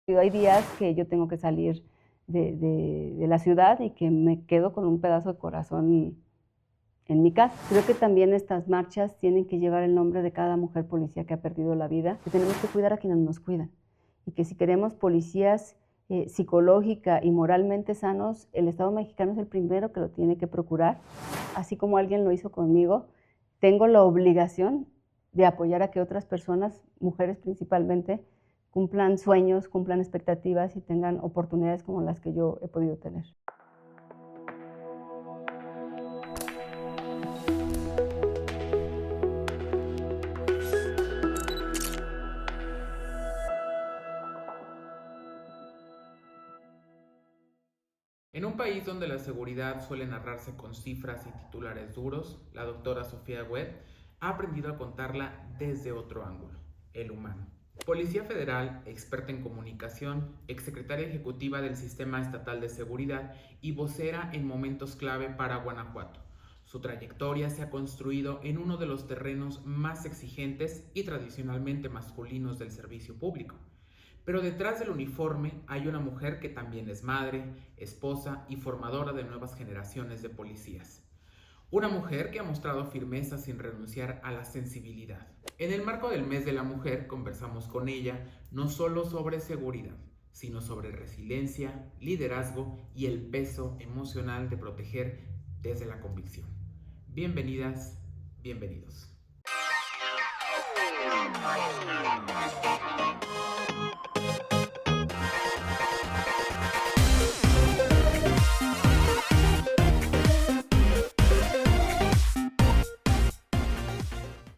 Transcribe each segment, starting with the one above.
Hay días que yo tengo que salir de la ciudad y que me quedo con un pedazo de corazón en mi casa. Creo que también estas marchas tienen que llevar el nombre de cada mujer policía que ha perdido la vida, que tenemos que cuidar a quienes nos cuidan, y que si queremos policías psicológica y moralmente sanos, el Estado mexicano es el primero que lo tiene que procurar, así como alguien lo hizo conmigo. Tengo la obligación de apoyar a que otras personas, mujeres principalmente, cumplan sueños, cumplan expectativas y tengan oportunidades como las que yo he podido tener. En un país donde la seguridad suele narrarse con cifras y titulares duros, la doctora Sofía Webb ha aprendido a contarla desde otro ángulo, el humano. Policía Federal, experta en comunicación, exsecretaria ejecutiva del Sistema Estatal de Seguridad y vocera en momentos clave para Guanajuato. Su trayectoria se ha construido en uno de los terrenos más exigentes y tradicionalmente masculinos del servicio público. Pero detrás del uniforme hay una mujer que también es madre, esposa y formadora de nuevas generaciones de policías. Una mujer que ha mostrado firmeza sin renunciar a la sensibilidad. En el marco del Mes de la Mujer conversamos con ella no solo sobre seguridad, sino sobre resiliencia, liderazgo y el peso emocional de proteger desde la convicción. Bienvenidas, bienvenidos.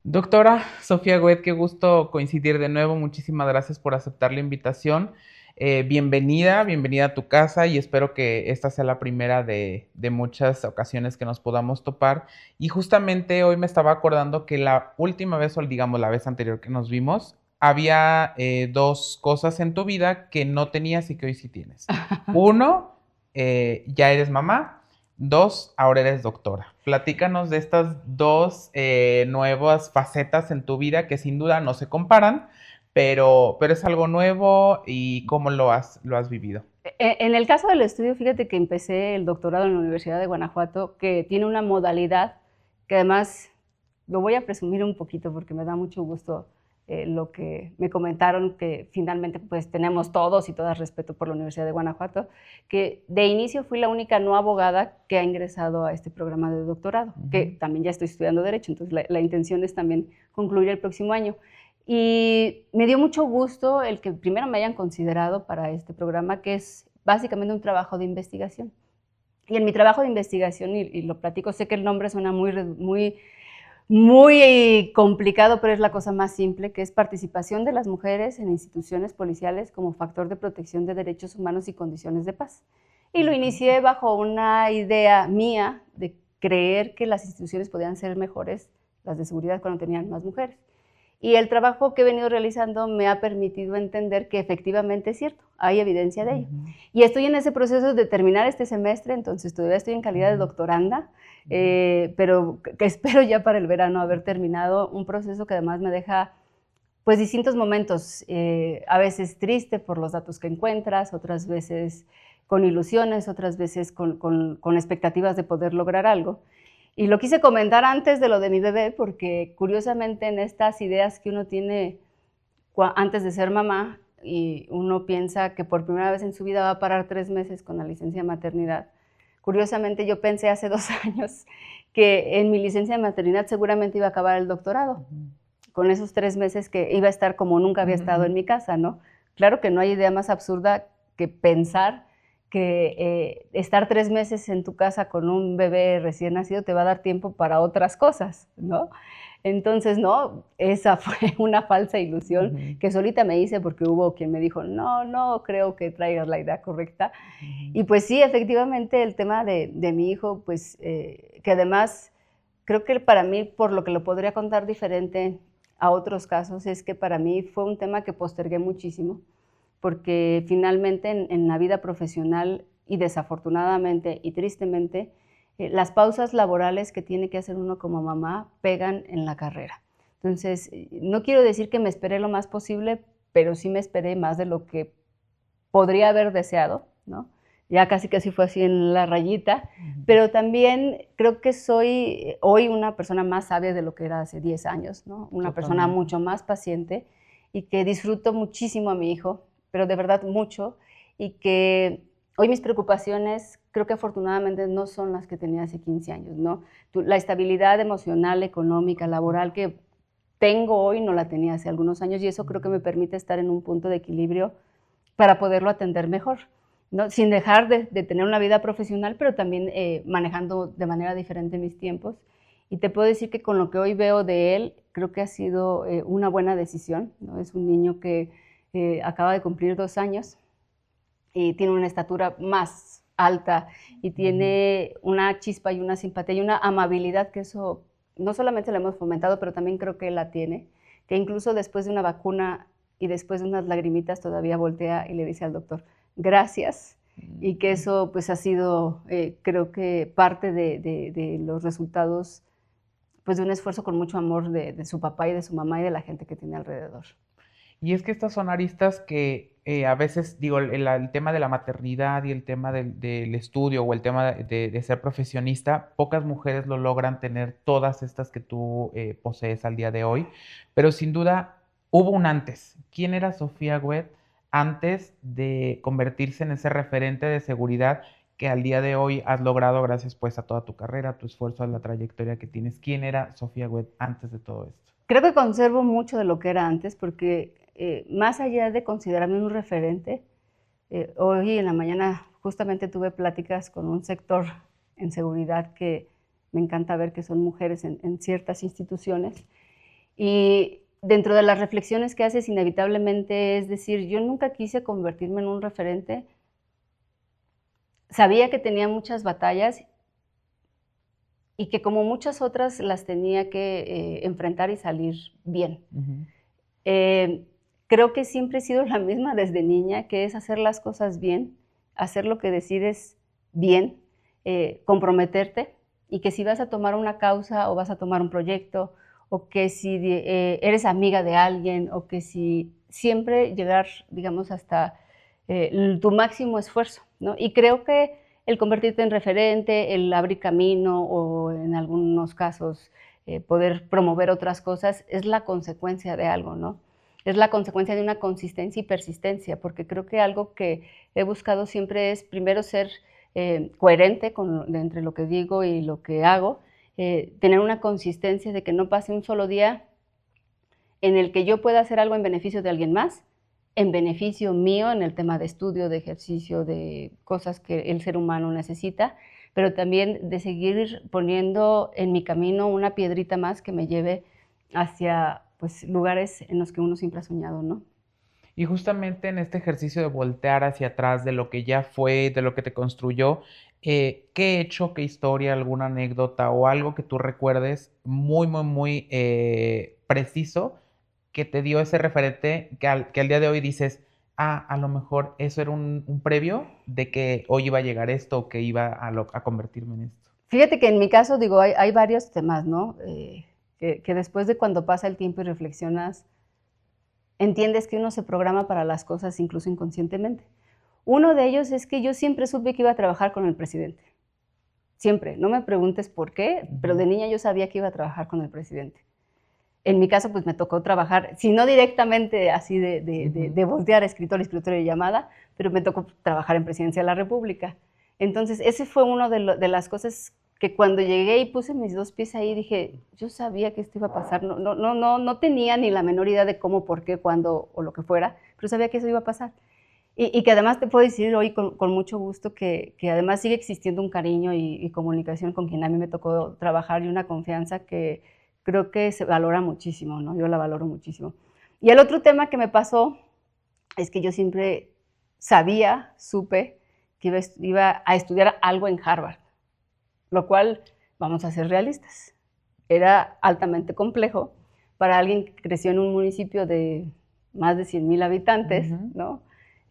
Doctora Sofía Goet, qué gusto coincidir de nuevo. Muchísimas gracias por aceptar la invitación. Bienvenida a tu casa y espero que esta sea la primera de muchas ocasiones que nos podamos topar. Y justamente hoy me estaba acordando que la última vez, o digamos la vez anterior que nos vimos, había dos cosas en tu vida que no tenías y que hoy sí tienes. Uno, ya eres mamá. Dos, ahora eres doctora. Platícanos de estas dos nuevas facetas en tu vida que sin duda no se comparan, pero es algo nuevo y cómo lo has vivido. En el caso del estudio, fíjate que empecé el doctorado en la Universidad de Guanajuato, que tiene una modalidad que además lo voy a presumir un poquito porque me da mucho gusto lo que me comentaron, que finalmente pues tenemos todos y todas respeto por la Universidad de Guanajuato, que de inicio fui la única no abogada que ha ingresado a este programa de doctorado, que también ya estoy estudiando Derecho, entonces la intención es también concluir el próximo año. Y me dio mucho gusto el que primero me hayan considerado para este programa, que es básicamente un trabajo de investigación. Y en mi trabajo de investigación, y lo platico, sé que el nombre suena muy complicado, pero es la cosa más simple, que es participación de las mujeres en instituciones policiales como factor de protección de derechos humanos y condiciones de paz. Y lo inicié bajo una idea mía de creer que las instituciones podían ser mejores, las de seguridad, cuando tenían más mujeres. Y el trabajo que he venido realizando me ha permitido entender que efectivamente es cierto, hay evidencia de ello. Y estoy en ese proceso de terminar este semestre, entonces todavía estoy en calidad de doctoranda, pero que espero ya para el verano haber terminado un proceso que además me deja pues distintos momentos, a veces triste por los datos que encuentras, otras veces con ilusiones, otras veces con expectativas de poder lograr algo. Y lo quise comentar antes de lo de mi bebé, porque curiosamente en estas ideas que uno tiene antes de ser mamá, y uno piensa que por primera vez en su vida va a parar 3 meses con la licencia de maternidad. Curiosamente yo pensé hace 2 años que en mi licencia de maternidad seguramente iba a acabar el doctorado, con esos 3 meses que iba a estar como nunca había estado en mi casa, ¿no? Claro que no hay idea más absurda que pensar que estar 3 meses en tu casa con un bebé recién nacido te va a dar tiempo para otras cosas, ¿no? Entonces, no, esa fue una falsa ilusión que solita me hice porque hubo quien me dijo, no, no creo que traigas la idea correcta. Y pues sí, efectivamente, el tema de mi hijo, pues que además creo que para mí, por lo que lo podría contar diferente a otros casos, es que para mí fue un tema que postergué muchísimo, porque finalmente en la vida profesional y desafortunadamente y tristemente, las pausas laborales que tiene que hacer uno como mamá pegan en la carrera. Entonces, no quiero decir que me esperé lo más posible, pero sí me esperé más de lo que podría haber deseado, ¿no? Ya casi fue así en la rayita, pero también creo que soy hoy una persona más sabia de lo que era hace 10 años, ¿no? Una persona mucho más paciente y que disfruto muchísimo a mi hijo, pero de verdad mucho, y que hoy mis preocupaciones creo que afortunadamente no son las que tenía hace 15 años, ¿no? La estabilidad emocional, económica, laboral que tengo hoy no la tenía hace algunos años, y eso creo que me permite estar en un punto de equilibrio para poderlo atender mejor, ¿no? Sin dejar de tener una vida profesional, pero también manejando de manera diferente mis tiempos. Y te puedo decir que con lo que hoy veo de él, creo que ha sido una buena decisión, ¿no? Es un niño que acaba de cumplir 2 años y tiene una estatura más alta y tiene una chispa y una simpatía y una amabilidad, que eso no solamente lo hemos fomentado, pero también creo que él la tiene, que incluso después de una vacuna y después de unas lagrimitas todavía voltea y le dice al doctor, gracias, y que eso pues ha sido, creo que parte de los resultados pues de un esfuerzo con mucho amor de su papá y de su mamá y de la gente que tiene alrededor. Y es que estas son aristas que a veces, digo, el tema de la maternidad y el tema del estudio o el tema de ser profesionista, pocas mujeres lo logran tener todas estas que tú posees al día de hoy, pero sin duda hubo un antes. ¿Quién era Sofía Wet antes de convertirse en ese referente de seguridad que al día de hoy has logrado gracias pues a toda tu carrera, a tu esfuerzo, a la trayectoria que tienes? ¿Quién era Sofía Wet antes de todo esto? Creo que conservo mucho de lo que era antes, porque más allá de considerarme un referente, hoy en la mañana justamente tuve pláticas con un sector en seguridad que me encanta ver, que son mujeres en ciertas instituciones, y dentro de las reflexiones que haces inevitablemente es decir, yo nunca quise convertirme en un referente, sabía que tenía muchas batallas y que como muchas otras las tenía que enfrentar y salir bien. Creo que siempre he sido la misma desde niña, que es hacer las cosas bien, hacer lo que decides bien, comprometerte, y que si vas a tomar una causa o vas a tomar un proyecto, o que si eres amiga de alguien, o que si siempre llegar, digamos, hasta tu máximo esfuerzo, ¿no? Y creo que el convertirte en referente, el abrir camino o en algunos casos poder promover otras cosas es la consecuencia de algo, ¿no? Es la consecuencia de una consistencia y persistencia, porque creo que algo que he buscado siempre es primero ser coherente entre lo que digo y lo que hago, tener una consistencia de que no pase un solo día en el que yo pueda hacer algo en beneficio de alguien más, en beneficio mío en el tema de estudio, de ejercicio, de cosas que el ser humano necesita, pero también de seguir poniendo en mi camino una piedrita más que me lleve hacia pues, lugares en los que uno siempre ha soñado, ¿no? Y justamente en este ejercicio de voltear hacia atrás de lo que ya fue, de lo que te construyó, ¿qué hecho, qué historia, alguna anécdota o algo que tú recuerdes muy preciso que te dio ese referente que al día de hoy dices, a lo mejor eso era un previo de que hoy iba a llegar esto o que iba a convertirme en esto? Fíjate que en mi caso, digo, hay varios temas, ¿no? Que después de cuando pasa el tiempo y reflexionas, entiendes que uno se programa para las cosas incluso inconscientemente. Uno de ellos es que yo siempre supe que iba a trabajar con el presidente. Siempre. No me preguntes por qué, pero de niña yo sabía que iba a trabajar con el presidente. En mi caso, pues me tocó trabajar, si no directamente así de voltear escritorio de llamada, pero me tocó trabajar en Presidencia de la República. Entonces, ese fue uno de las cosas que cuando llegué y puse mis 2 pies ahí, dije, yo sabía que esto iba a pasar. No tenía ni la menor idea de cómo, por qué, cuándo o lo que fuera, pero sabía que eso iba a pasar. Y que además te puedo decir hoy con mucho gusto que además sigue existiendo un cariño y comunicación con quien a mí me tocó trabajar y una confianza que creo que se valora muchísimo, ¿no? Yo la valoro muchísimo. Y el otro tema que me pasó es que yo siempre supe que iba a estudiar algo en Harvard, lo cual, vamos a ser realistas, era altamente complejo para alguien que creció en un municipio de más de 100,000 habitantes, ¿no?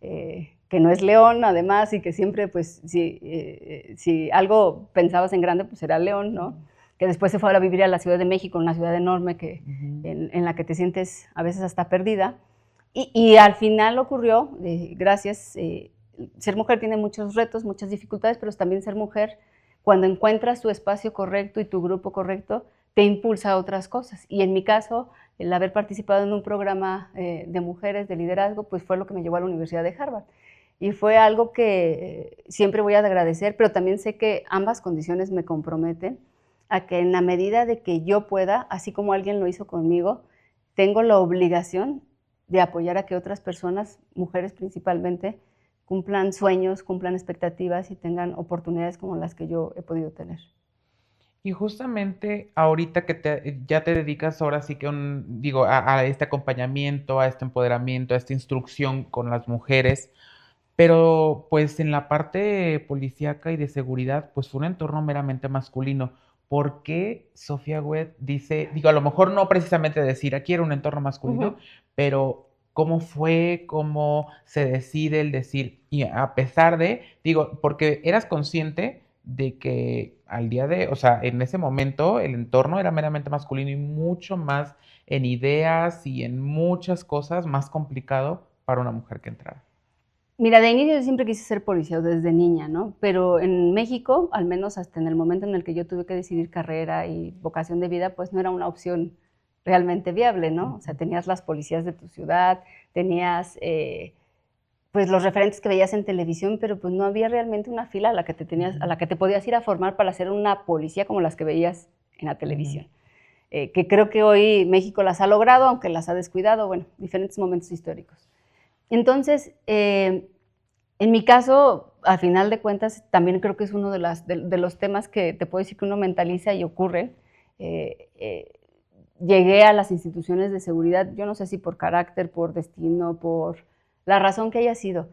Que no es León, además, y que siempre, pues, si algo pensabas en grande, pues era León, ¿no? Que después se fue a vivir a la Ciudad de México, una ciudad enorme en la que te sientes a veces hasta perdida. Y al final ocurrió, gracias, ser mujer tiene muchos retos, muchas dificultades, pero también ser mujer, cuando encuentras tu espacio correcto y tu grupo correcto, te impulsa a otras cosas. Y en mi caso, el haber participado en un programa de mujeres de liderazgo, pues fue lo que me llevó a la Universidad de Harvard. Y fue algo que siempre voy a agradecer, pero también sé que ambas condiciones me comprometen a que en la medida de que yo pueda, así como alguien lo hizo conmigo, tengo la obligación de apoyar a que otras personas, mujeres principalmente, cumplan sueños, cumplan expectativas y tengan oportunidades como las que yo he podido tener. Y justamente ahorita que ya te dedicas ahora sí que a este acompañamiento, a este empoderamiento, a esta instrucción con las mujeres, pero pues en la parte policíaca y de seguridad, pues fue un entorno meramente masculino. ¿Por qué Sofía Webb dice, digo, a lo mejor no precisamente decir aquí era un entorno masculino, pero cómo fue, cómo se decide el decir, y a pesar de, digo, porque eras consciente de que al día de, o sea, en ese momento el entorno era meramente masculino y mucho más en ideas y en muchas cosas más complicado para una mujer que entrara? Mira, de inicio yo siempre quise ser policía desde niña, ¿no? Pero en México, al menos hasta en el momento en el que yo tuve que decidir carrera y vocación de vida, pues no era una opción realmente viable, ¿no? O sea, tenías las policías de tu ciudad, tenías pues los referentes que veías en televisión, pero pues no había realmente una fila a la que a la que te podías ir a formar para ser una policía como las que veías en la televisión. Que creo que hoy México las ha logrado, aunque las ha descuidado, bueno, diferentes momentos históricos. Entonces, en mi caso, al final de cuentas, también creo que es uno de los temas que te puedo decir que uno mentaliza y ocurren. Llegué a las instituciones de seguridad, yo no sé si por carácter, por destino, por la razón que haya sido.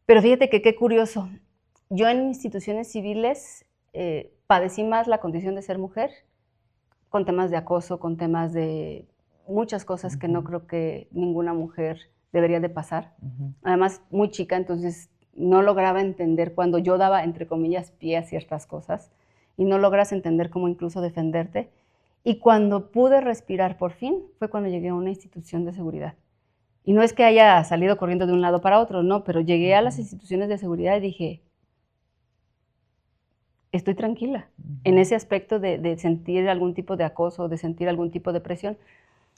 Pero fíjate que qué curioso. Yo en instituciones civiles padecí más la condición de ser mujer, con temas de acoso, con temas de muchas cosas que no creo que ninguna mujer debería de pasar. Además, muy chica, entonces no lograba entender cuando yo daba, entre comillas, pie a ciertas cosas y no logras entender cómo incluso defenderte. Y cuando pude respirar por fin fue cuando llegué a una institución de seguridad. Y no es que haya salido corriendo de un lado para otro, no, pero llegué a las instituciones de seguridad y dije, estoy tranquila en ese aspecto de sentir algún tipo de acoso, de sentir algún tipo de presión.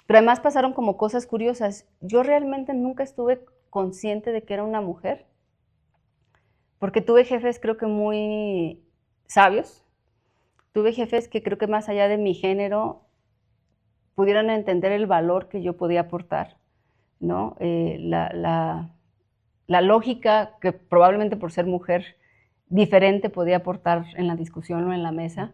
Pero además pasaron como cosas curiosas. Yo realmente nunca estuve consciente de que era una mujer, porque tuve jefes creo que muy sabios, tuve jefes que creo que más allá de mi género pudieron entender el valor que yo podía aportar, ¿no? La lógica que probablemente por ser mujer diferente podía aportar en la discusión o en la mesa.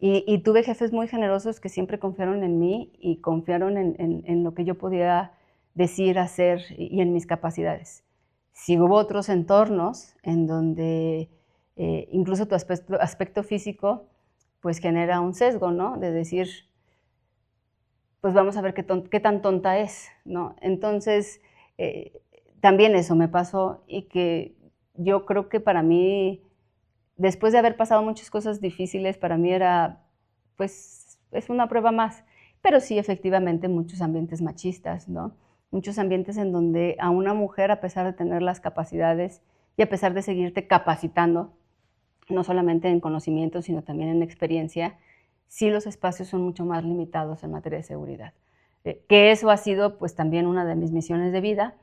Y tuve jefes muy generosos que siempre confiaron en mí y confiaron en lo que yo podía decir, hacer y en mis capacidades. Si hubo otros entornos en donde incluso tu aspecto físico pues genera un sesgo, ¿no? De decir, pues vamos a ver qué tan tonta es, ¿no? Entonces, también eso me pasó y que yo creo que para mí, después de haber pasado muchas cosas difíciles, para mí era, pues, es una prueba más. Pero sí, efectivamente, muchos ambientes machistas, ¿no? Muchos ambientes en donde a una mujer, a pesar de tener las capacidades y a pesar de seguirte capacitando, no solamente en conocimiento, sino también en experiencia, sí los espacios son mucho más limitados en materia de seguridad. Que eso ha sido pues también una de mis misiones de vida,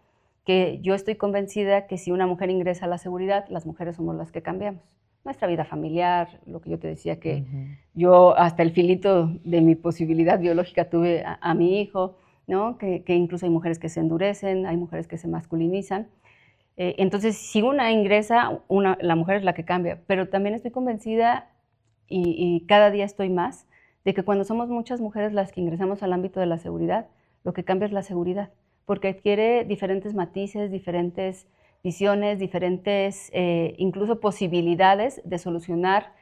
que yo estoy convencida que si una mujer ingresa a la seguridad, las mujeres somos las que cambiamos. Nuestra vida familiar, lo que yo te decía que yo hasta el filito de mi posibilidad biológica tuve a mi hijo, ¿no? Que incluso hay mujeres que se endurecen, hay mujeres que se masculinizan. Entonces, si una ingresa, la mujer es la que cambia, pero también estoy convencida y cada día estoy más de que cuando somos muchas mujeres las que ingresamos al ámbito de la seguridad, lo que cambia es la seguridad, porque adquiere diferentes matices, diferentes visiones, diferentes incluso posibilidades de solucionar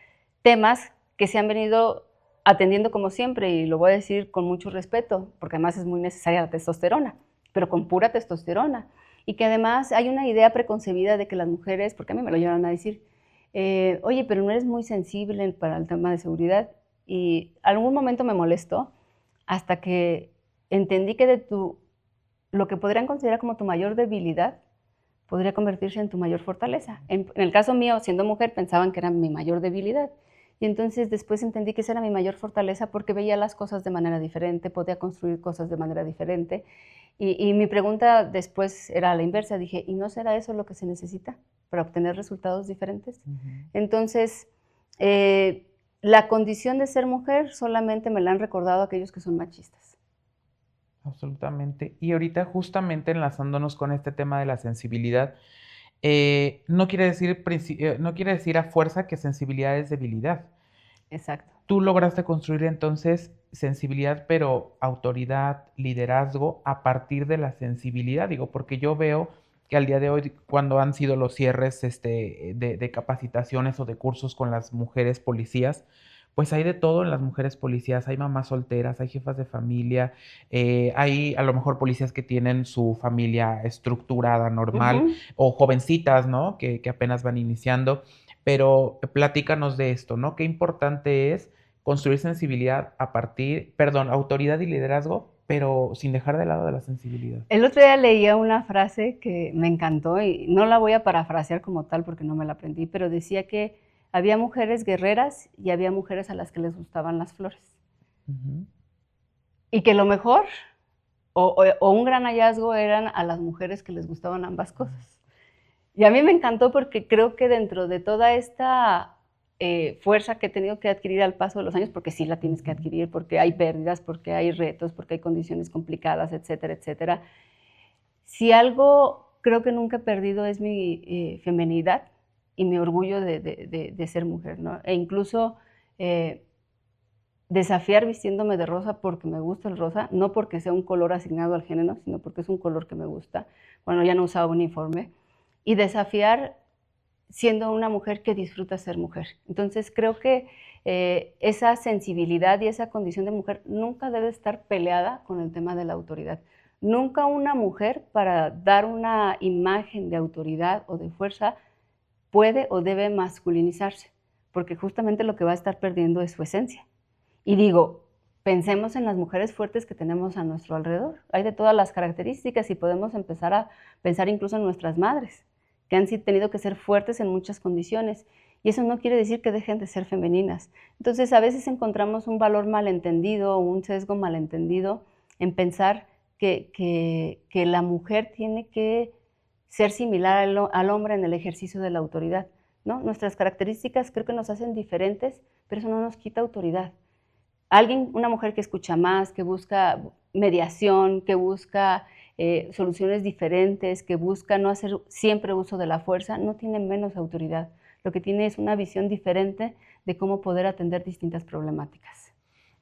temas que se han venido atendiendo como siempre, y lo voy a decir con mucho respeto, porque además es muy necesaria la testosterona, pero con pura testosterona. Y que además hay una idea preconcebida de que las mujeres, porque a mí me lo llevan a decir, oye, pero no eres muy sensible para el tema de seguridad. Y algún momento me molestó hasta que entendí que de tu lo que podrían considerar como tu mayor debilidad podría convertirse en tu mayor fortaleza. En el caso mío, siendo mujer, pensaban que era mi mayor debilidad. Y entonces después entendí que esa era mi mayor fortaleza porque veía las cosas de manera diferente, podía construir cosas de manera diferente. Y mi pregunta después era a la inversa, dije, ¿y no será eso lo que se necesita para obtener resultados diferentes? Entonces, la condición de ser mujer solamente me la han recordado aquellos que son machistas. Absolutamente. Y ahorita justamente enlazándonos con este tema de la sensibilidad, no quiere decir, no quiere decir a fuerza que sensibilidad es debilidad. Exacto. Tú lograste construir entonces sensibilidad, pero autoridad, liderazgo a partir de la sensibilidad, digo, porque yo veo que al día de hoy, cuando han sido los cierres de capacitaciones o de cursos con las mujeres policías, pues hay de todo en las mujeres policías, hay mamás solteras, hay jefas de familia, hay a lo mejor policías que tienen su familia estructurada, normal, o jovencitas, ¿no? Que apenas van iniciando, pero platícanos de esto, ¿no? Qué importante es construir sensibilidad a partir, perdón, autoridad y liderazgo, pero sin dejar de lado de la sensibilidad. El otro día leía una frase que me encantó y no la voy a parafrasear como tal porque no me la aprendí, pero decía que había mujeres guerreras y había mujeres a las que les gustaban las flores. Y que lo mejor o un gran hallazgo eran a las mujeres que les gustaban ambas cosas. Y a mí me encantó porque creo que dentro de toda esta fuerza que he tenido que adquirir al paso de los años, porque sí la tienes que adquirir, porque hay pérdidas, porque hay retos, porque hay condiciones complicadas, etcétera, etcétera. Si algo creo que nunca he perdido es mi feminidad y mi orgullo de ser mujer, ¿no? E incluso desafiar vistiéndome de rosa porque me gusta el rosa, no porque sea un color asignado al género, sino porque es un color que me gusta. Bueno, ya no usaba uniforme. Y desafiar siendo una mujer que disfruta ser mujer. Entonces creo que esa sensibilidad y esa condición de mujer nunca debe estar peleada con el tema de la autoridad. Nunca una mujer, para dar una imagen de autoridad o de fuerza, puede o debe masculinizarse, porque justamente lo que va a estar perdiendo es su esencia. Y digo, pensemos en las mujeres fuertes que tenemos a nuestro alrededor. Hay de todas las características y podemos empezar a pensar incluso en nuestras madres, que han tenido que ser fuertes en muchas condiciones. Y eso no quiere decir que dejen de ser femeninas. Entonces, a veces encontramos un valor malentendido o un sesgo malentendido en pensar que la mujer tiene que ser similar al hombre en el ejercicio de la autoridad, ¿no? Nuestras características creo que nos hacen diferentes, pero eso no nos quita autoridad. Una mujer que escucha más, que busca mediación, que busca soluciones diferentes, que busca no hacer siempre uso de la fuerza, no tiene menos autoridad. Lo que tiene es una visión diferente de cómo poder atender distintas problemáticas.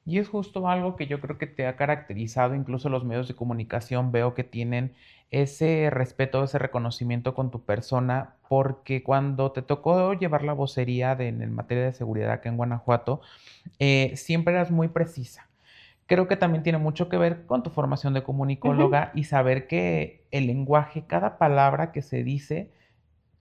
Y es justo algo que yo creo que te ha caracterizado, incluso los medios de comunicación veo que tienen ese respeto, ese reconocimiento con tu persona, porque cuando te tocó llevar la vocería en materia de seguridad acá en Guanajuato, siempre eras muy precisa. Creo que también tiene mucho que ver con tu formación de comunicóloga y saber que el lenguaje, cada palabra que se dice,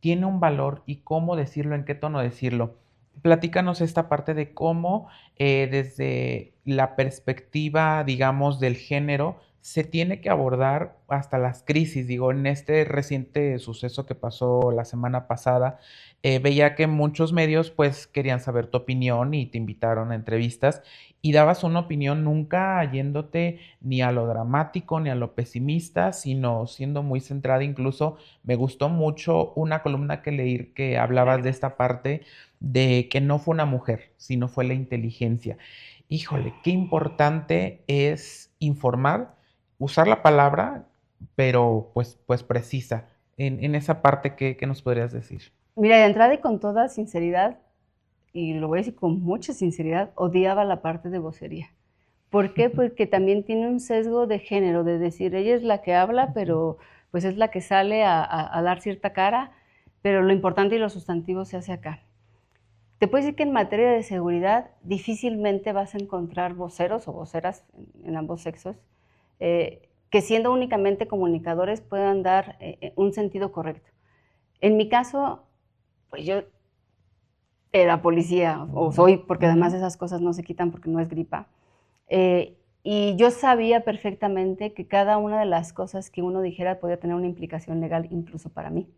tiene un valor y cómo decirlo, en qué tono decirlo. Platícanos esta parte de cómo desde la perspectiva, digamos, del género, se tiene que abordar hasta las crisis. Digo, en este reciente suceso que pasó la semana pasada, veía que muchos medios pues querían saber tu opinión y te invitaron a entrevistas y dabas una opinión nunca yéndote ni a lo dramático ni a lo pesimista, sino siendo muy centrada. Incluso me gustó mucho una columna que leí que hablabas de esta parte de que no fue una mujer, sino fue la inteligencia. Híjole, qué importante es informar, usar la palabra, pero pues precisa. En esa parte, ¿qué nos podrías decir? Mira, de entrada y con toda sinceridad, y lo voy a decir con mucha sinceridad, odiaba la parte de vocería. ¿Por qué? Porque también tiene un sesgo de género, de decir, ella es la que habla, pero pues es la que sale a dar cierta cara, pero lo importante y lo sustantivo se hace acá. Te puedo decir que en materia de seguridad difícilmente vas a encontrar voceros o voceras en ambos sexos que siendo únicamente comunicadores puedan dar un sentido correcto. En mi caso, pues yo era policía, o soy, porque además esas cosas no se quitan porque no es gripa. y yo sabía perfectamente que cada una de las cosas que uno dijera podía tener una implicación legal incluso para mí,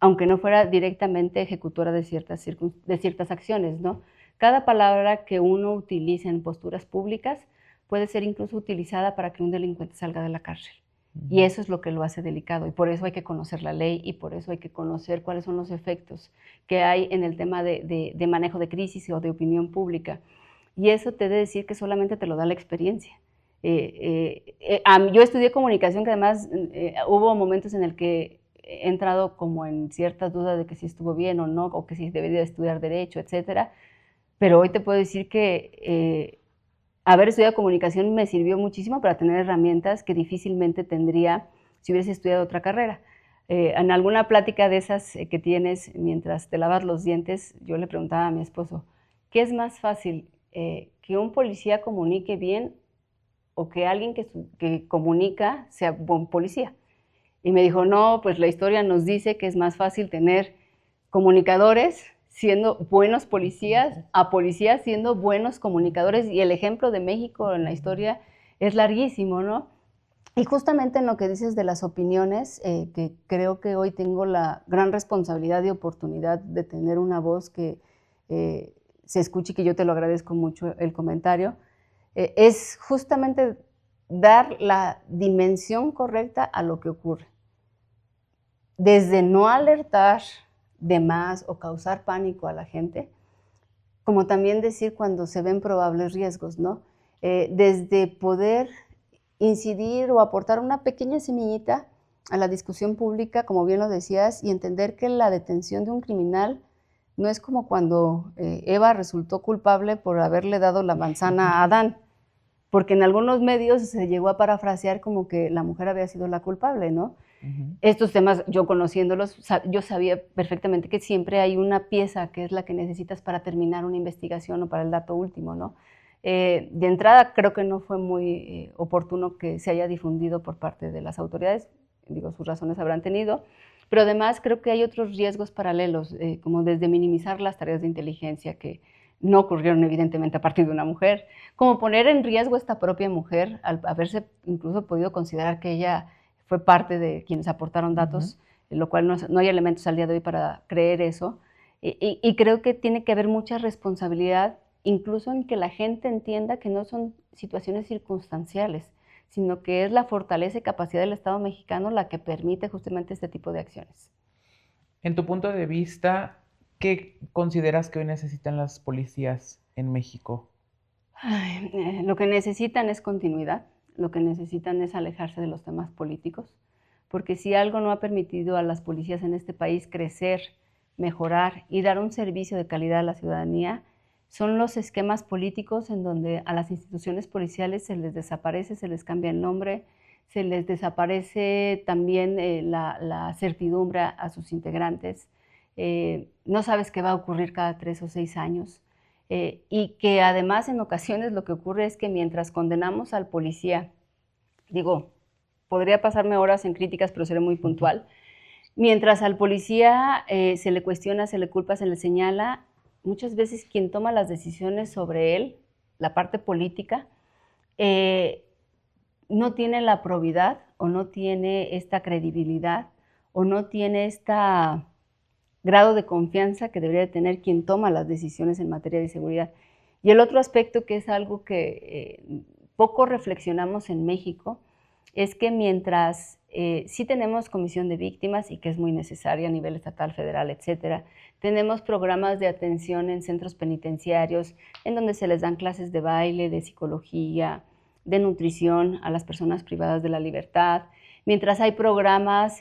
aunque no fuera directamente ejecutora de ciertas acciones, ¿no? Cada palabra que uno utiliza en posturas públicas puede ser incluso utilizada para que un delincuente salga de la cárcel. Y eso es lo que lo hace delicado, y por eso hay que conocer la ley, y por eso hay que conocer cuáles son los efectos que hay en el tema de manejo de crisis o de opinión pública. Y eso te he de decir que solamente te lo da la experiencia. Yo estudié comunicación, que además hubo momentos en el que he entrado como en ciertas dudas de que si estuvo bien o no, o que si debería estudiar Derecho, etcétera. Pero hoy te puedo decir que haber estudiado comunicación me sirvió muchísimo para tener herramientas que difícilmente tendría si hubiese estudiado otra carrera. En alguna plática de esas que tienes mientras te lavas los dientes, yo le preguntaba a mi esposo, ¿qué es más fácil? ¿Que un policía comunique bien o que alguien que comunica sea buen policía? Y me dijo, no, pues la historia nos dice que es más fácil tener comunicadores siendo buenos policías a policías siendo buenos comunicadores, y el ejemplo de México en la historia es larguísimo, ¿no? Y justamente en lo que dices de las opiniones, que creo que hoy tengo la gran responsabilidad y oportunidad de tener una voz que se escuche, y que yo te lo agradezco mucho el comentario, es justamente dar la dimensión correcta a lo que ocurre. Desde no alertar de más o causar pánico a la gente, como también decir cuando se ven probables riesgos, ¿no? Desde poder incidir o aportar una pequeña semillita a la discusión pública, como bien lo decías, y entender que la detención de un criminal no es como cuando Eva resultó culpable por haberle dado la manzana a Adán, porque en algunos medios se llegó a parafrasear como que la mujer había sido la culpable, ¿no? Estos temas, yo conociéndolos, yo sabía perfectamente que siempre hay una pieza que es la que necesitas para terminar una investigación o para el dato último, ¿no? De entrada, creo que no fue muy oportuno que se haya difundido por parte de las autoridades, digo, sus razones habrán tenido, pero además creo que hay otros riesgos paralelos, como desde minimizar las tareas de inteligencia que no ocurrieron evidentemente a partir de una mujer, como poner en riesgo a esta propia mujer al haberse incluso podido considerar que ella fue parte de quienes aportaron datos, lo cual no hay elementos al día de hoy para creer eso. Y creo que tiene que haber mucha responsabilidad, incluso en que la gente entienda que no son situaciones circunstanciales, sino que es la fortaleza y capacidad del Estado mexicano la que permite justamente este tipo de acciones. En tu punto de vista, ¿qué consideras que hoy necesitan las policías en México? Lo que necesitan es continuidad, lo que necesitan es alejarse de los temas políticos, porque si algo no ha permitido a las policías en este país crecer, mejorar y dar un servicio de calidad a la ciudadanía, son los esquemas políticos en donde a las instituciones policiales se les desaparece, se les cambia el nombre, se les desaparece también la certidumbre a sus integrantes. No sabes qué va a ocurrir cada 3 o 6 años. Y que además en ocasiones lo que ocurre es que mientras condenamos al policía, digo, podría pasarme horas en críticas, pero seré muy puntual, mientras al policía se le cuestiona, se le culpa, se le señala, muchas veces quien toma las decisiones sobre él, la parte política, no tiene la probidad o no tiene esta credibilidad o no tiene esta grado de confianza que debería tener quien toma las decisiones en materia de seguridad. Y el otro aspecto, que es algo que poco reflexionamos en México, es que mientras sí tenemos comisión de víctimas y que es muy necesaria a nivel estatal, federal, etcétera, tenemos programas de atención en centros penitenciarios en donde se les dan clases de baile, de psicología, de nutrición a las personas privadas de la libertad, mientras hay programas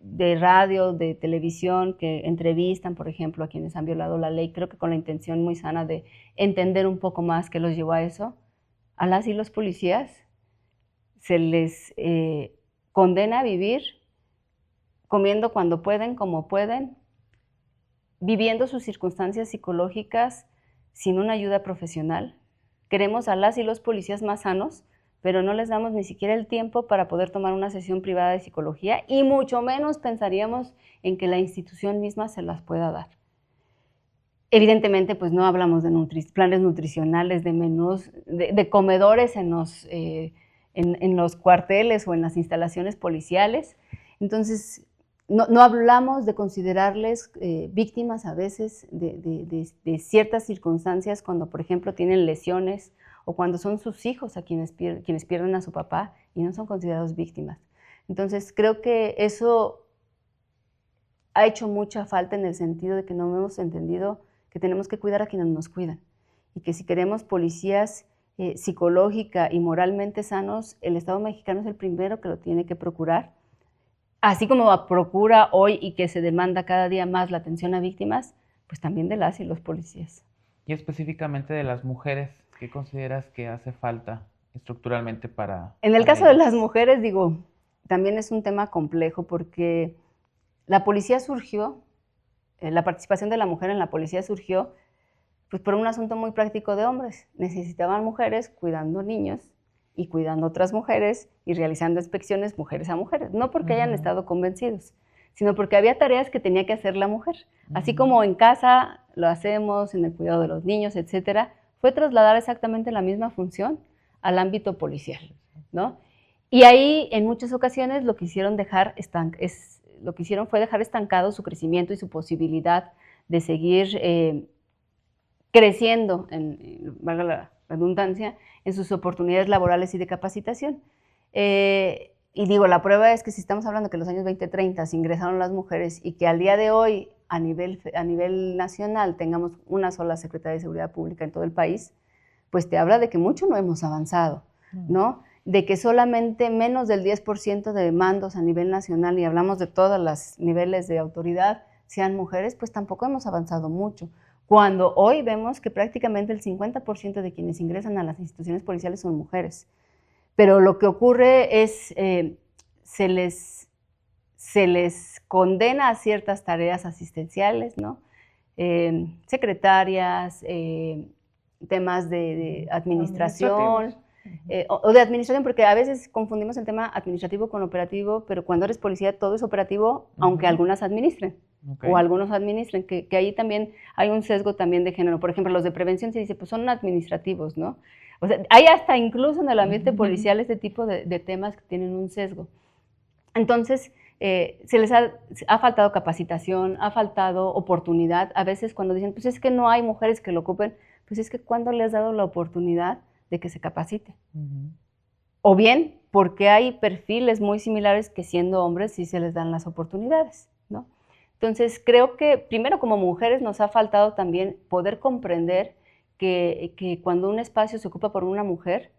de radio, de televisión, que entrevistan, por ejemplo, a quienes han violado la ley, creo que con la intención muy sana de entender un poco más qué los llevó a eso. A las y los policías se les condena a vivir comiendo cuando pueden, como pueden, viviendo sus circunstancias psicológicas sin una ayuda profesional. Queremos a las y los policías más sanos, pero no les damos ni siquiera el tiempo para poder tomar una sesión privada de psicología, y mucho menos pensaríamos en que la institución misma se las pueda dar. Evidentemente, pues no hablamos de planes nutricionales, de menús, de comedores en los cuarteles o en las instalaciones policiales. Entonces, no hablamos de considerarles víctimas a veces de ciertas circunstancias cuando, por ejemplo, tienen lesiones o cuando son sus hijos a quienes pierden a su papá y no son considerados víctimas. Entonces, creo que eso ha hecho mucha falta en el sentido de que no hemos entendido que tenemos que cuidar a quienes nos cuidan y que si queremos policías psicológica y moralmente sanos, el Estado mexicano es el primero que lo tiene que procurar, así como procura hoy y que se demanda cada día más la atención a víctimas, pues también de las y los policías. Y específicamente de las mujeres, ¿qué consideras que hace falta estructuralmente para En el caso ellas? de las mujeres, digo, también es un tema complejo porque la policía surgió, la participación de la mujer en la policía surgió pues por un asunto muy práctico de hombres. Necesitaban mujeres cuidando niños y cuidando otras mujeres y realizando inspecciones mujeres a mujeres, no porque hayan estado convencidos, sino porque había tareas que tenía que hacer la mujer. Así como en casa lo hacemos, en el cuidado de los niños, etcétera, fue trasladar exactamente la misma función al ámbito policial, ¿no? Y ahí, en muchas ocasiones, lo que hicieron fue dejar estancado su crecimiento y su posibilidad de seguir creciendo, valga la redundancia, en sus oportunidades laborales y de capacitación. Y digo, la prueba es que si estamos hablando que en los años 20-30 se ingresaron las mujeres y que al día de hoy, a nivel nacional, tengamos una sola Secretaría de Seguridad Pública en todo el país, pues te habla de que mucho no hemos avanzado, ¿no? De que solamente menos del 10% de mandos a nivel nacional, y hablamos de todos los niveles de autoridad, sean mujeres, pues tampoco hemos avanzado mucho. Cuando hoy vemos que prácticamente el 50% de quienes ingresan a las instituciones policiales son mujeres. Pero lo que ocurre es, se les condena a ciertas tareas asistenciales, ¿no? Secretarias, temas de administración, o de administración, porque a veces confundimos el tema administrativo con operativo, pero cuando eres policía todo es operativo, aunque algunas administren. O algunos administren, que ahí también hay un sesgo también de género. Por ejemplo, los de prevención se dice, pues son administrativos, ¿no? O sea, hay hasta incluso en el ambiente policial este tipo de temas que tienen un sesgo. Entonces, se les ha faltado capacitación, ha faltado oportunidad. A veces cuando dicen, pues es que no hay mujeres que lo ocupen, pues es que ¿cuándo le has dado la oportunidad de que se capacite? O bien, porque hay perfiles muy similares que siendo hombres sí se les dan las oportunidades, ¿no? Entonces, creo que primero como mujeres nos ha faltado también poder comprender que cuando un espacio se ocupa por una mujer,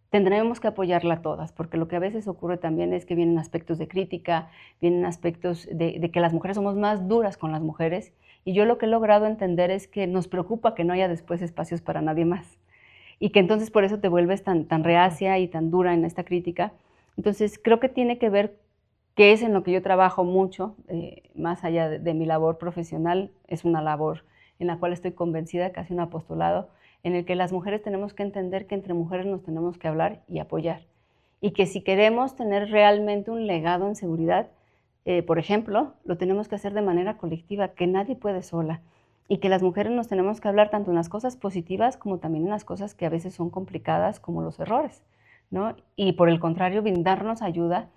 tendremos que apoyarla todas, porque lo que a veces ocurre también es que vienen aspectos de crítica, vienen aspectos de que las mujeres somos más duras con las mujeres, y yo lo que he logrado entender es que nos preocupa que no haya después espacios para nadie más, y que entonces por eso te vuelves tan reacia y tan dura en esta crítica. Entonces, creo que tiene que ver que es en lo que yo trabajo mucho, más allá de mi labor profesional, es una labor en la cual estoy convencida, casi un apostolado, en el que las mujeres tenemos que entender que entre mujeres nos tenemos que hablar y apoyar. Y que si queremos tener realmente un legado en seguridad, por ejemplo, lo tenemos que hacer de manera colectiva, que nadie puede sola. Y que las mujeres nos tenemos que hablar tanto en las cosas positivas como también en las cosas que a veces son complicadas, como los errores, ¿no? Y por el contrario, brindarnos ayuda,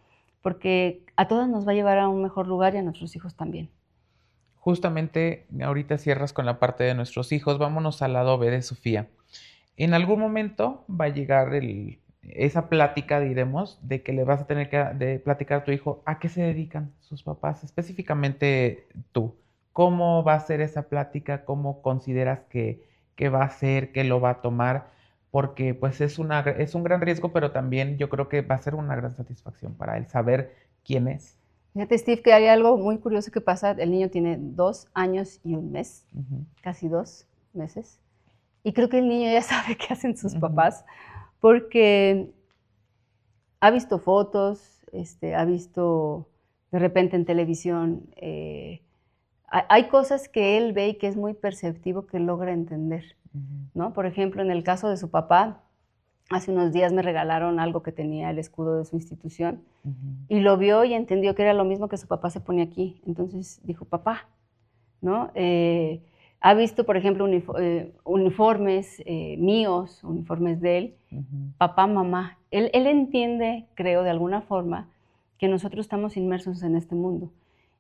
porque a todas nos va a llevar a un mejor lugar y a nuestros hijos también. Justamente ahorita cierras con la parte de nuestros hijos, vámonos al lado B de Sofía. En algún momento va a llegar esa plática, diremos, de que le vas a tener que platicar a tu hijo a qué se dedican sus papás, específicamente tú. ¿Cómo va a ser esa plática? ¿Cómo consideras que va a ser, que lo va a tomar? Porque pues es un gran riesgo, pero también yo creo que va a ser una gran satisfacción para él saber quién es. Fíjate, Steve, que hay algo muy curioso que pasa. El niño tiene 2 años y 1 mes, casi 2 meses. Y creo que el niño ya sabe qué hacen sus papás, porque ha visto fotos, ha visto de repente en televisión, hay cosas que él ve y que es muy perceptivo que logra entender, ¿no? Por ejemplo, en el caso de su papá, hace unos días me regalaron algo que tenía el escudo de su institución, y lo vio y entendió que era lo mismo que su papá se ponía aquí. Entonces dijo, papá, ¿no? Ha visto, por ejemplo, uniformes míos, uniformes de él, papá, mamá. Él entiende, creo, de alguna forma, que nosotros estamos inmersos en este mundo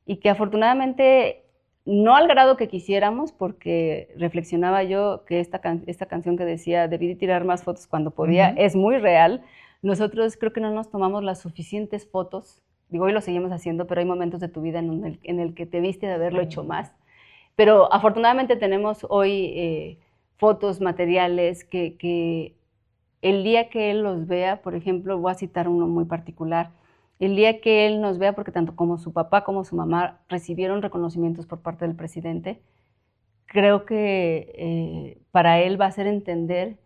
y que afortunadamente, no al grado que quisiéramos, porque reflexionaba yo que esta canción que decía, debí tirar más fotos cuando podía, es muy real. Nosotros creo que no nos tomamos las suficientes fotos. Digo, hoy lo seguimos haciendo, pero hay momentos de tu vida en el que te viste de haberlo hecho más. Pero afortunadamente tenemos hoy fotos, materiales que el día que él los vea, por ejemplo, voy a citar uno muy particular, el día que él nos vea, porque tanto como su papá como su mamá recibieron reconocimientos por parte del presidente, creo que para él va a ser entender,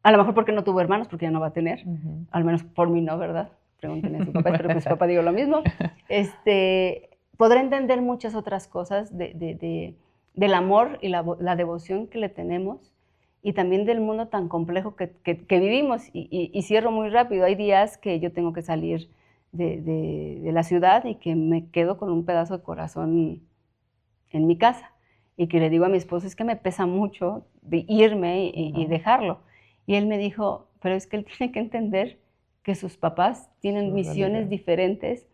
a lo mejor porque no tuvo hermanos, porque ya no va a tener, al menos por mí no, ¿verdad? Pregúntenle a su papá, espero que su papá diga lo mismo. Podrá entender muchas otras cosas del amor y la devoción que le tenemos, y también del mundo tan complejo que vivimos. Y cierro muy rápido. Hay días que yo tengo que salir de la ciudad y que me quedo con un pedazo de corazón en mi casa, y que le digo a mi esposo, es que me pesa mucho de irme y dejarlo. Y él me dijo, pero es que él tiene que entender que sus papás tienen misiones diferentes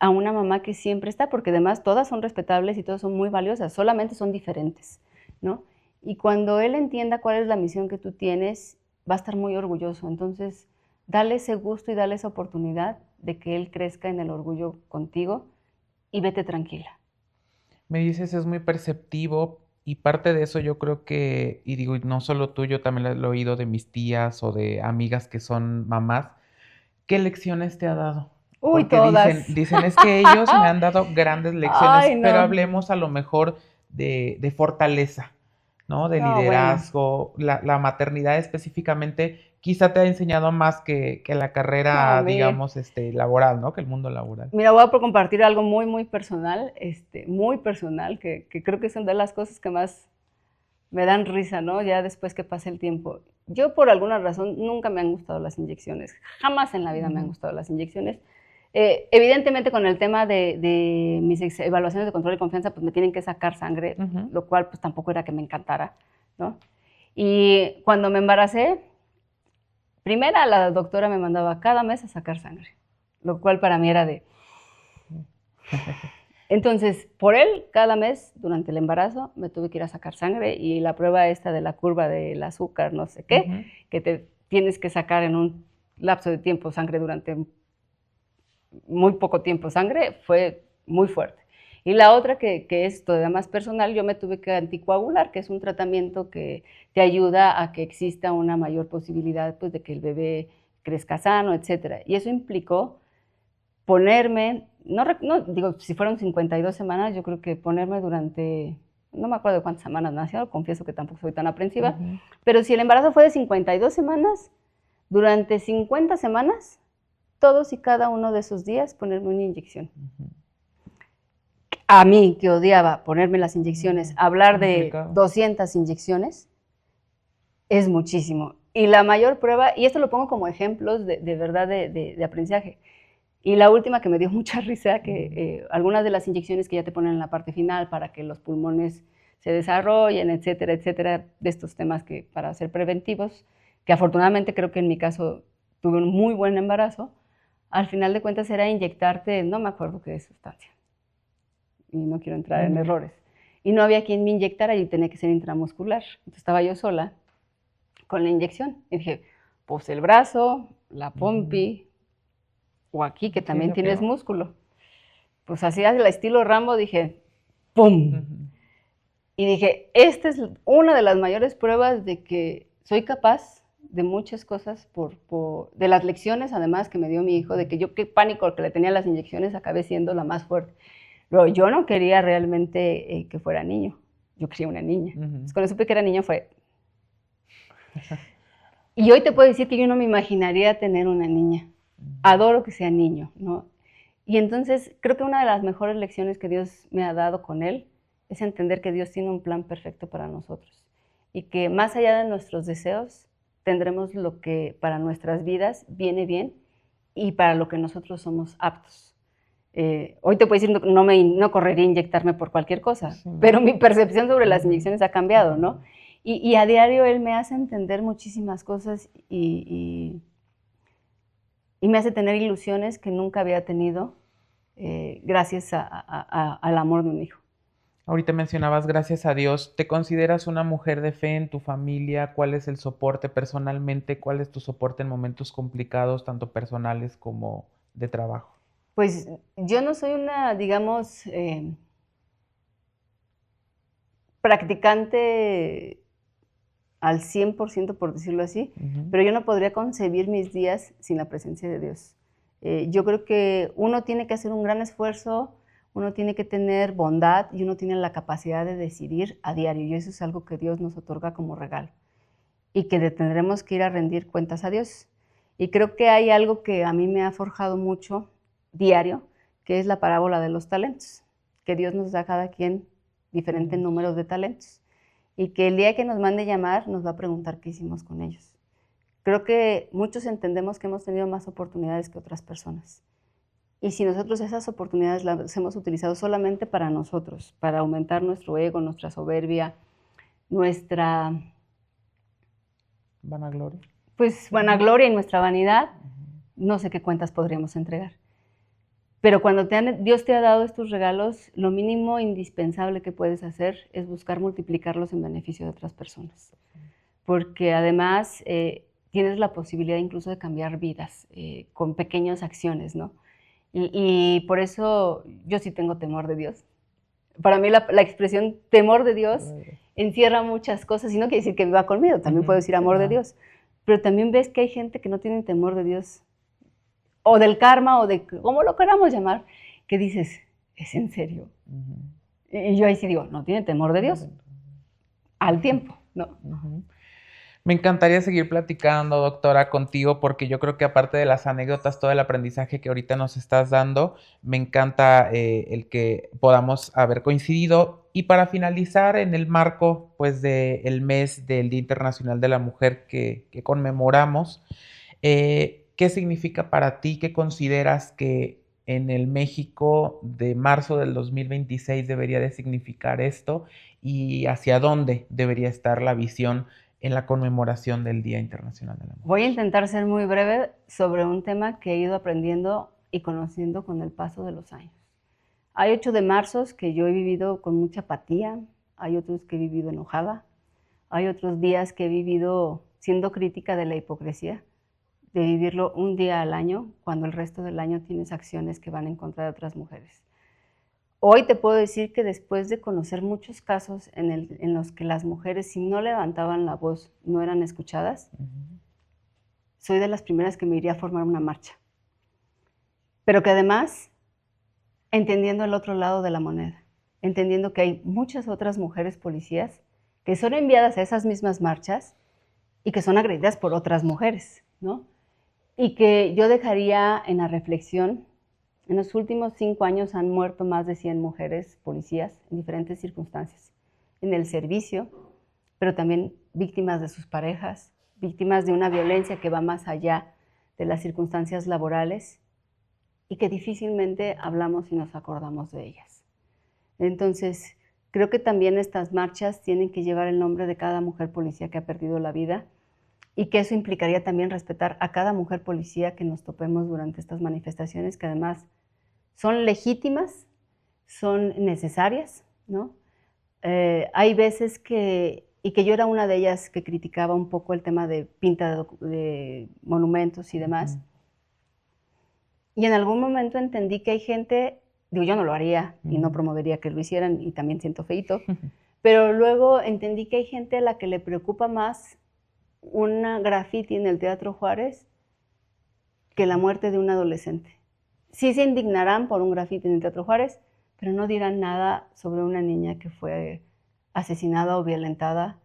a una mamá que siempre está, porque además todas son respetables y todas son muy valiosas, solamente son diferentes, ¿no? Y cuando él entienda cuál es la misión que tú tienes, va a estar muy orgulloso. Entonces, dale ese gusto y dale esa oportunidad de que él crezca en el orgullo contigo, y vete tranquila. Me dices, es muy perceptivo, y parte de eso yo creo que, y digo, no solo tú, yo también lo he oído de mis tías o de amigas que son mamás. ¿Qué lecciones te ha dado? Uy, Porque todas. dicen, es que ellos me han dado grandes lecciones, Ay, pero no. hablemos a lo mejor de fortaleza, ¿no? De No, bueno. liderazgo. La maternidad específicamente quizá te ha enseñado más que la No, carrera, digamos, laboral, ¿no? Que el mundo laboral. mira, voy a compartir algo muy, muy personal, que creo que son de las cosas que más me dan risa, ¿no? Ya después que pase el tiempo. Yo, por alguna razón, nunca me han gustado las inyecciones. Jamás en la vida me han gustado las inyecciones. Evidentemente, con el tema de mis evaluaciones de control y confianza, pues me tienen que sacar sangre, lo cual pues tampoco era que me encantara, ¿no? Y cuando me embaracé, primera la doctora me mandaba cada mes a sacar sangre, lo cual para mí era de... Entonces, por él, cada mes, durante el embarazo, me tuve que ir a sacar sangre, y la prueba esta de la curva del azúcar, no sé qué, que te tienes que sacar en un lapso de tiempo sangre durante muy poco tiempo sangre, fue muy fuerte. Y la otra, que es todavía más personal, yo me tuve que anticoagular, que es un tratamiento que te ayuda a que exista una mayor posibilidad, pues, de que el bebé crezca sano, etc. Y eso implicó ponerme, no digo, si fueron 52 semanas, yo creo que ponerme durante, no me acuerdo de cuántas semanas nació, confieso que tampoco soy tan aprensiva, pero si el embarazo fue de 52 semanas, durante 50 semanas, todos y cada uno de esos días ponerme una inyección. A mí, que odiaba ponerme las inyecciones, hablar de 200 inyecciones es muchísimo. Y la mayor prueba, y esto lo pongo como ejemplos de verdad de aprendizaje, y la última que me dio mucha risa, que algunas de las inyecciones que ya te ponen en la parte final para que los pulmones se desarrollen, etcétera, etcétera, de estos temas que para ser preventivos, que afortunadamente creo que en mi caso tuve un muy buen embarazo, al final de cuentas era inyectarte, no me acuerdo qué sustancia, y no quiero entrar en errores, y no había quien me inyectara y tenía que ser intramuscular. Entonces estaba yo sola con la inyección, y dije, pues el brazo, la pompi, o aquí que también tienes músculo. Pues así al estilo Rambo dije, ¡pum! Y dije, esta es una de las mayores pruebas de que soy capaz de muchas cosas, de las lecciones además que me dio mi hijo, de que yo qué pánico que le tenía a las inyecciones, acabé siendo la más fuerte. Pero yo no quería realmente que fuera niño, yo quería una niña. Entonces, cuando supe que era niño fue... Y hoy te puedo decir que yo no me imaginaría tener una niña. Adoro que sea niño, ¿no? Y entonces creo que una de las mejores lecciones que Dios me ha dado con él es entender que Dios tiene un plan perfecto para nosotros, y que más allá de nuestros deseos tendremos lo que para nuestras vidas viene bien y para lo que nosotros somos aptos. Hoy te puedo decir, no correría a inyectarme por cualquier cosa, Sí. pero mi percepción sobre las inyecciones ha cambiado, ¿no? Y a diario él me hace entender muchísimas cosas y me hace tener ilusiones que nunca había tenido gracias al amor de un hijo. Ahorita mencionabas, gracias a Dios, ¿te consideras una mujer de fe en tu familia? ¿Cuál es el soporte personalmente? ¿Cuál es tu soporte en momentos complicados, tanto personales como de trabajo? Pues yo no soy una, digamos, practicante al 100%, por decirlo así, pero yo no podría concebir mis días sin la presencia de Dios. Yo creo que uno tiene que hacer un gran esfuerzo, uno tiene que tener bondad y uno tiene la capacidad de decidir a diario, y eso es algo que Dios nos otorga como regalo y que tendremos que ir a rendir cuentas a Dios. Y creo que hay algo que a mí me ha forjado mucho diario, que es la parábola de los talentos, que Dios nos da a cada quien diferentes números de talentos y que el día que nos mande llamar nos va a preguntar qué hicimos con ellos. Creo que muchos entendemos que hemos tenido más oportunidades que otras personas. Y si nosotros esas oportunidades las hemos utilizado solamente para nosotros, para aumentar nuestro ego, nuestra soberbia, nuestra vanagloria, pues vanagloria y nuestra vanidad, no sé qué cuentas podríamos entregar. Pero cuando Dios te ha dado estos regalos, lo mínimo indispensable que puedes hacer es buscar multiplicarlos en beneficio de otras personas. Porque además tienes la posibilidad incluso de cambiar vidas con pequeñas acciones, ¿no? Y por eso yo sí tengo temor de Dios. Para mí la expresión temor de Dios encierra muchas cosas, y no quiere decir que viva con miedo, también puedo decir amor de Dios. Pero también ves que hay gente que no tiene temor de Dios, o del karma, o de como lo queramos llamar, que dices, ¿es en serio? Y yo ahí sí digo, no tiene temor de Dios, al tiempo, ¿no? Me encantaría seguir platicando, doctora, contigo, porque yo creo que aparte de las anécdotas, todo el aprendizaje que ahorita nos estás dando, me encanta el que podamos haber coincidido. Y para finalizar, en el marco, pues, del mes del Día Internacional de la Mujer que conmemoramos, ¿qué significa para ti? ¿Qué consideras que en el México de marzo del 2026 debería de significar esto? ¿Y hacia dónde debería estar la visión en la conmemoración del Día Internacional de la Mujer? Voy a intentar ser muy breve sobre un tema que he ido aprendiendo y conociendo con el paso de los años. Hay 8 de marzo que yo he vivido con mucha apatía, hay otros que he vivido enojada, hay otros días que he vivido siendo crítica de la hipocresía, de vivirlo un día al año, cuando el resto del año tienes acciones que van en contra de otras mujeres. Hoy te puedo decir que después de conocer muchos casos en los que las mujeres, si no levantaban la voz, no eran escuchadas, soy de las primeras que me iría a formar una marcha. Pero que además, entendiendo el otro lado de la moneda, entendiendo que hay muchas otras mujeres policías que son enviadas a esas mismas marchas y que son agredidas por otras mujeres, ¿no? Y que yo dejaría en la reflexión. En los últimos 5 años han muerto más de 100 mujeres policías en diferentes circunstancias, en el servicio, pero también víctimas de sus parejas, víctimas de una violencia que va más allá de las circunstancias laborales y que difícilmente hablamos y nos acordamos de ellas. Entonces, creo que también estas marchas tienen que llevar el nombre de cada mujer policía que ha perdido la vida, y que eso implicaría también respetar a cada mujer policía que nos topemos durante estas manifestaciones, que además son legítimas, son necesarias, ¿no? Hay veces que yo era una de ellas que criticaba un poco el tema de pinta de monumentos y demás, y en algún momento entendí que hay gente, digo, yo no lo haría y no promovería que lo hicieran, y también siento feíto, pero luego entendí que hay gente a la que le preocupa más una graffiti en el Teatro Juárez que la muerte de un adolescente. Sí se indignarán por un graffiti en el Teatro Juárez, pero no dirán nada sobre una niña que fue asesinada o violentada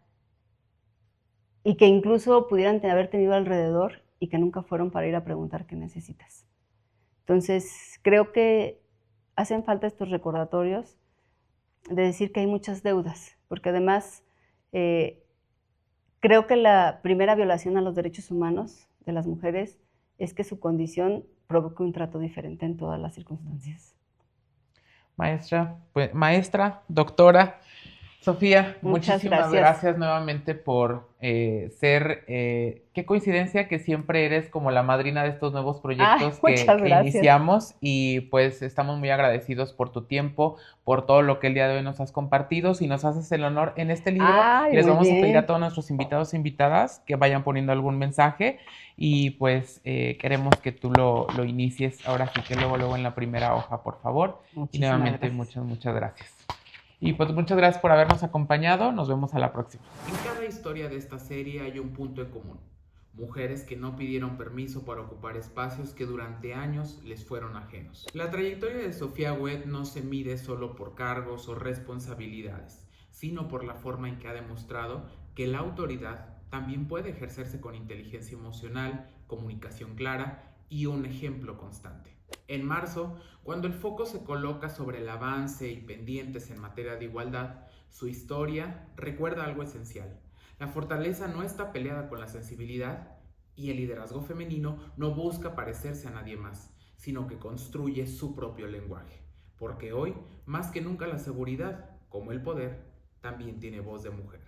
y que incluso pudieran haber tenido alrededor y que nunca fueron para ir a preguntar qué necesitas. Entonces, creo que hacen falta estos recordatorios de decir que hay muchas deudas, porque además creo que la primera violación a los derechos humanos de las mujeres es que su condición provoque un trato diferente en todas las circunstancias. Maestra, doctora Sofía, Muchas muchísimas gracias. gracias nuevamente por ser, qué coincidencia que siempre eres como la madrina de estos nuevos proyectos Muchas que gracias. iniciamos, y pues estamos muy agradecidos por tu tiempo, por todo lo que el día de hoy nos has compartido. Si nos haces el honor en este libro, Ay, les muy vamos a pedir a bien. todos nuestros invitados e invitadas que vayan poniendo algún mensaje, y pues queremos que tú lo inicies ahora sí que luego en la primera hoja, por favor. Y Muchísimas nuevamente gracias. muchas gracias. Y pues muchas gracias por habernos acompañado. Nos vemos a la próxima. En cada historia de esta serie hay un punto en común. Mujeres que no pidieron permiso para ocupar espacios que durante años les fueron ajenos. La trayectoria de Sofía Webb no se mide solo por cargos o responsabilidades, sino por la forma en que ha demostrado que la autoridad también puede ejercerse con inteligencia emocional, comunicación clara y un ejemplo constante. En marzo, cuando el foco se coloca sobre el avance y pendientes en materia de igualdad, su historia recuerda algo esencial. La fortaleza no está peleada con la sensibilidad, y el liderazgo femenino no busca parecerse a nadie más, sino que construye su propio lenguaje. Porque hoy, más que nunca, la seguridad, como el poder, también tiene voz de mujer.